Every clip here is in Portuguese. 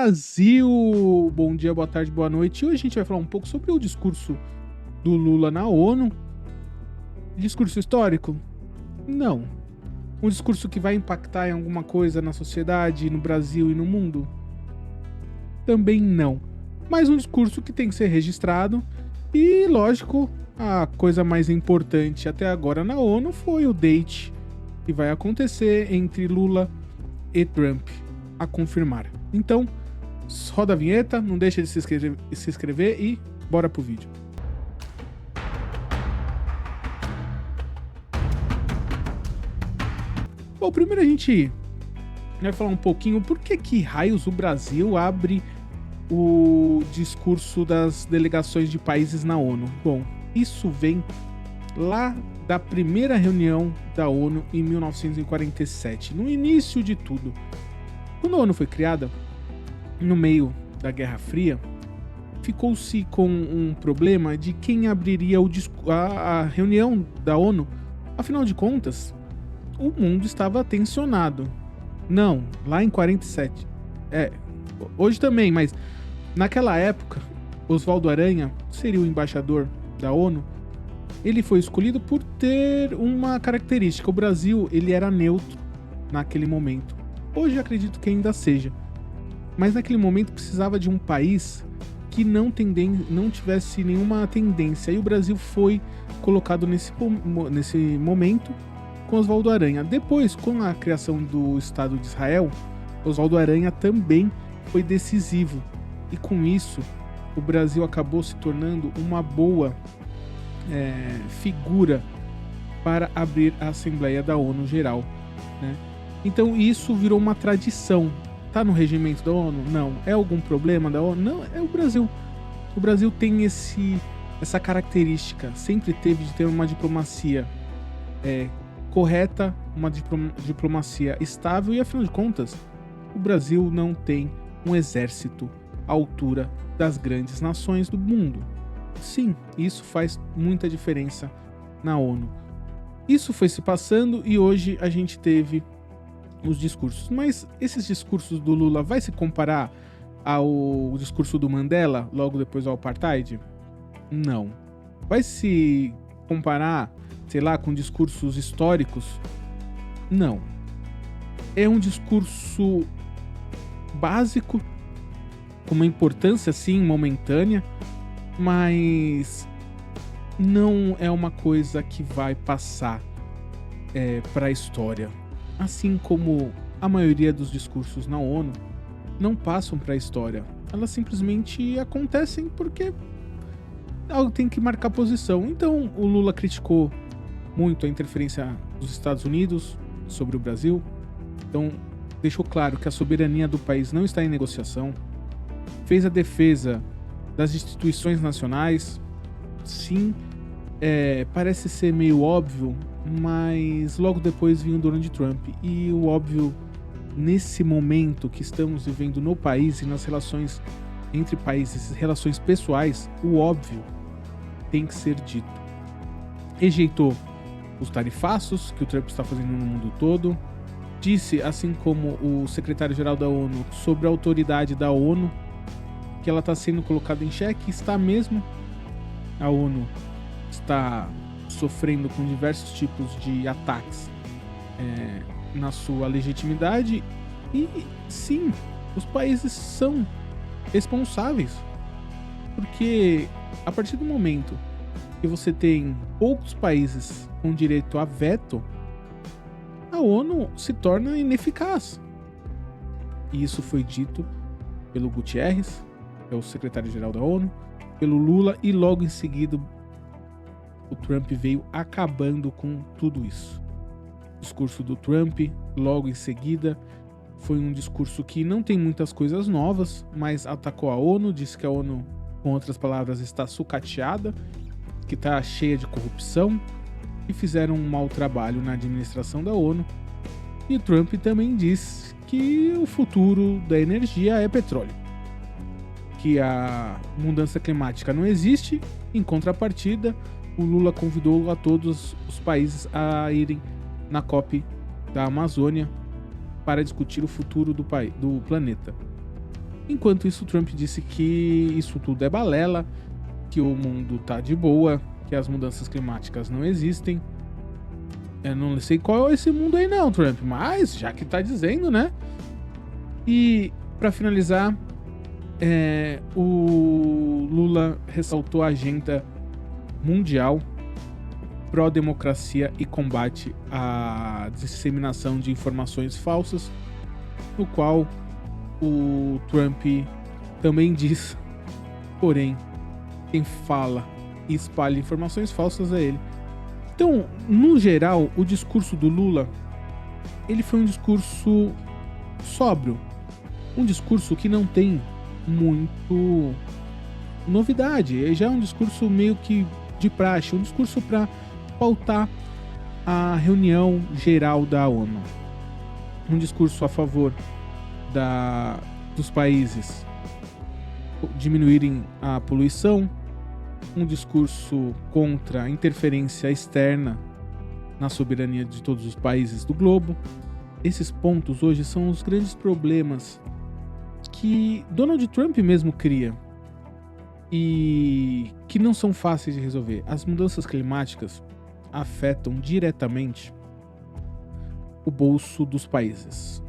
Brasil! Bom dia, boa tarde, boa noite. Hoje a gente vai falar um pouco sobre o discurso do Lula na ONU. Discurso histórico? Não. Um discurso que vai impactar em alguma coisa na sociedade, no Brasil e no mundo? Também não. Mas um discurso que tem que ser registrado e, lógico, a coisa mais importante até agora na ONU foi o date que vai acontecer entre Lula e Trump, a confirmar. Então, roda a vinheta, não deixa de se inscrever e bora pro vídeo. Bom, primeiro a gente vai falar um pouquinho por que raios o Brasil abre o discurso das delegações de países na ONU. Bom, isso vem lá da primeira reunião da ONU em 1947, no início de tudo. Quando a ONU foi criada, no meio da Guerra Fria, ficou-se com um problema de quem abriria a reunião da ONU. Afinal de contas, o mundo estava tensionado. Não, lá em 47. Hoje também, mas naquela época, Oswaldo Aranha seria o embaixador da ONU. Ele foi escolhido por ter uma característica. O Brasil, ele era neutro naquele momento. Hoje acredito que ainda seja. Mas naquele momento precisava de um país que não tivesse nenhuma tendência. E o Brasil foi colocado nesse momento com Oswaldo Aranha. Depois, com a criação do Estado de Israel, Oswaldo Aranha também foi decisivo. E com isso, o Brasil acabou se tornando uma boa figura para abrir a Assembleia da ONU Geral, né? Então isso virou uma tradição. Tá no regimento da ONU? Não. É algum problema da ONU? Não, é o Brasil. O Brasil tem essa característica, sempre teve, de ter uma diplomacia correta, uma diplomacia estável e, afinal de contas, o Brasil não tem um exército à altura das grandes nações do mundo. Sim, isso faz muita diferença na ONU. Isso foi se passando e hoje a gente teve os discursos. Mas esses discursos do Lula vai se comparar ao discurso do Mandela logo depois do Apartheid? Não. Vai se comparar, sei lá, com discursos históricos? Não. É um discurso básico, com uma importância sim momentânea, mas não é uma coisa que vai passar para a história. Assim como a maioria dos discursos na ONU não passam para a história. Elas simplesmente acontecem porque algo tem que marcar posição. Então o Lula criticou muito a interferência dos Estados Unidos sobre o Brasil. Então deixou claro que a soberania do país não está em negociação. Fez a defesa das instituições nacionais. Sim, parece ser meio óbvio, mas logo depois vinha o Donald Trump. E o óbvio, nesse momento que estamos vivendo no país e nas relações entre países, relações pessoais, o óbvio tem que ser dito. Rejeitou os tarifaços que o Trump está fazendo no mundo todo. Disse, assim como o secretário-geral da ONU, sobre a autoridade da ONU, que ela está sendo colocada em xeque. Está mesmo. A ONU está sofrendo com diversos tipos de ataques na sua legitimidade. E sim, os países são responsáveis, porque a partir do momento que você tem poucos países com direito a veto, a ONU se torna ineficaz. E isso foi dito pelo Guterres, que é o secretário-geral da ONU, pelo Lula, e logo em seguida o Trump veio acabando com tudo isso. O discurso do Trump, logo em seguida, foi um discurso que não tem muitas coisas novas, mas atacou a ONU, disse que a ONU, com outras palavras, está sucateada, que está cheia de corrupção, e fizeram um mau trabalho na administração da ONU. E o Trump também disse que o futuro da energia é petróleo, que a mudança climática não existe. Em contrapartida, o Lula convidou a todos os países a irem na COP da Amazônia para discutir o futuro do planeta. Enquanto isso, Trump disse que isso tudo é balela, que o mundo tá de boa, que as mudanças climáticas não existem. Eu não sei qual é esse mundo aí não, Trump, mas já que tá dizendo, né? E para finalizar, o Lula ressaltou a agenda mundial pró-democracia e combate à disseminação de informações falsas, no qual o Trump também diz, porém, quem fala e espalha informações falsas é ele. Então, no geral, o discurso do Lula, ele foi um discurso sóbrio, um discurso que não tem muito novidade, já é um discurso meio que de praxe, um discurso para pautar a reunião geral da ONU, um discurso a favor dos países diminuírem a poluição, um discurso contra a interferência externa na soberania de todos os países do globo. Esses pontos hoje são os grandes problemas que Donald Trump mesmo cria e que não são fáceis de resolver. As mudanças climáticas afetam diretamente o bolso dos países,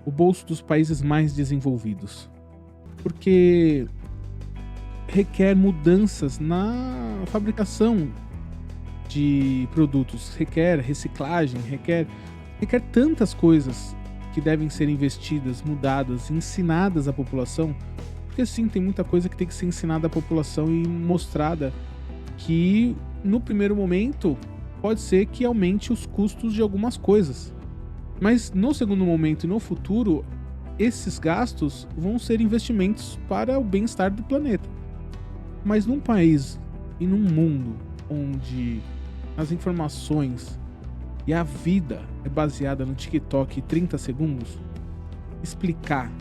o bolso dos países mais desenvolvidos, porque requer mudanças na fabricação de produtos, requer reciclagem, requer tantas coisas que devem ser investidas, mudadas, ensinadas à população, porque sim, tem muita coisa que tem que ser ensinada à população e mostrada que no primeiro momento pode ser que aumente os custos de algumas coisas, mas no segundo momento e no futuro esses gastos vão ser investimentos para o bem-estar do planeta. Mas num país e num mundo onde as informações e a vida é baseada no TikTok 30 segundos, explicar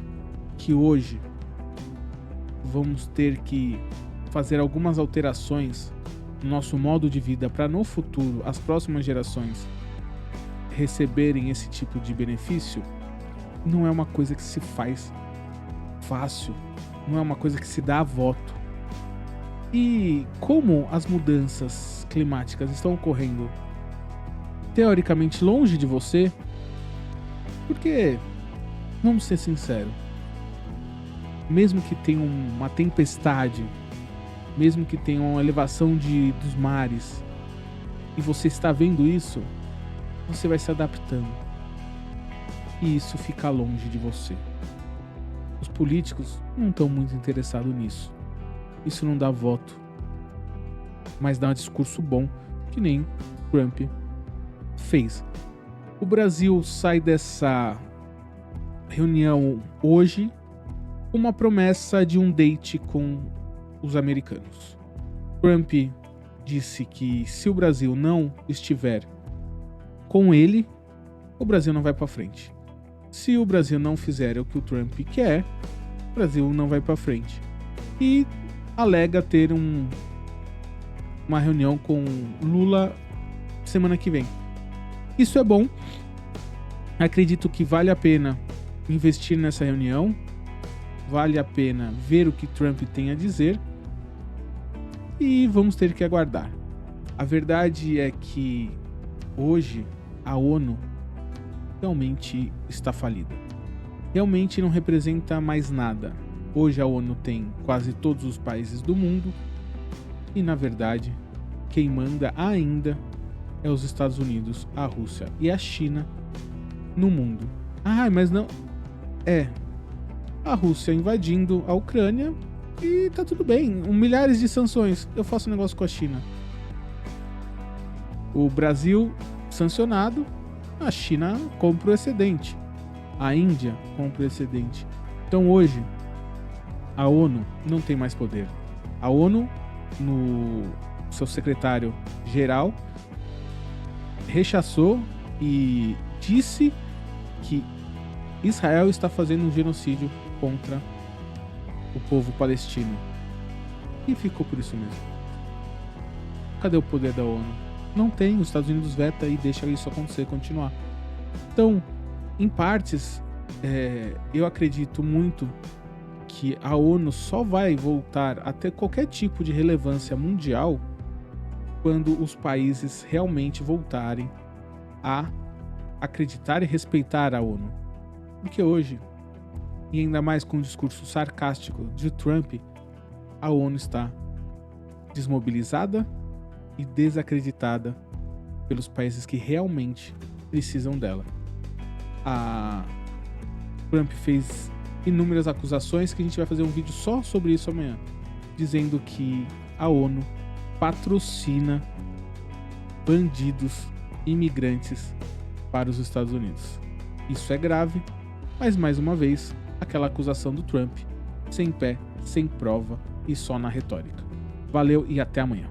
que hoje vamos ter que fazer algumas alterações no nosso modo de vida para no futuro as próximas gerações receberem esse tipo de benefício, não é uma coisa que se faz fácil, não é uma coisa que se dá a voto. E como as mudanças climáticas estão ocorrendo teoricamente longe de você, porque, vamos ser sinceros, mesmo que tenha uma tempestade, mesmo que tenha uma elevação dos mares, e você está vendo isso, você vai se adaptando. E isso fica longe de você. Os políticos não estão muito interessados nisso. Isso não dá voto, mas dá um discurso bom, que nem Trump fez. O Brasil sai dessa reunião hoje com uma promessa de um date com os americanos. Trump disse que se o Brasil não estiver com ele, o Brasil não vai para frente. Se o Brasil não fizer o que o Trump quer, o Brasil não vai para frente. E alega ter uma reunião com Lula semana que vem. Isso é bom. Acredito que vale a pena investir nessa reunião. Vale a pena ver o que Trump tem a dizer. E vamos ter que aguardar. A verdade é que hoje a ONU realmente está falida. Realmente não representa mais nada. Hoje a ONU tem quase todos os países do mundo e, na verdade, quem manda ainda é os Estados Unidos, a Rússia e a China no mundo. Ah, mas não... a Rússia invadindo a Ucrânia e tá tudo bem. Milhares de sanções. Eu faço um negócio com a China. O Brasil sancionado, a China compra o excedente. A Índia compra o excedente. Então hoje a ONU não tem mais poder. A ONU, no seu secretário-geral, rechaçou e disse que Israel está fazendo um genocídio contra o povo palestino. E ficou por isso mesmo. Cadê o poder da ONU? Não tem, os Estados Unidos veta e deixa isso acontecer, continuar. Então, em partes, eu acredito muito que a ONU só vai voltar a ter qualquer tipo de relevância mundial quando os países realmente voltarem a acreditar e respeitar a ONU. Porque hoje, e ainda mais com o discurso sarcástico de Trump, a ONU está desmobilizada e desacreditada pelos países que realmente precisam dela. A Trump fez inúmeras acusações que a gente vai fazer um vídeo só sobre isso amanhã, dizendo que a ONU patrocina bandidos imigrantes para os Estados Unidos. Isso é grave, mas mais uma vez, aquela acusação do Trump, sem pé, sem prova e só na retórica. Valeu e até amanhã.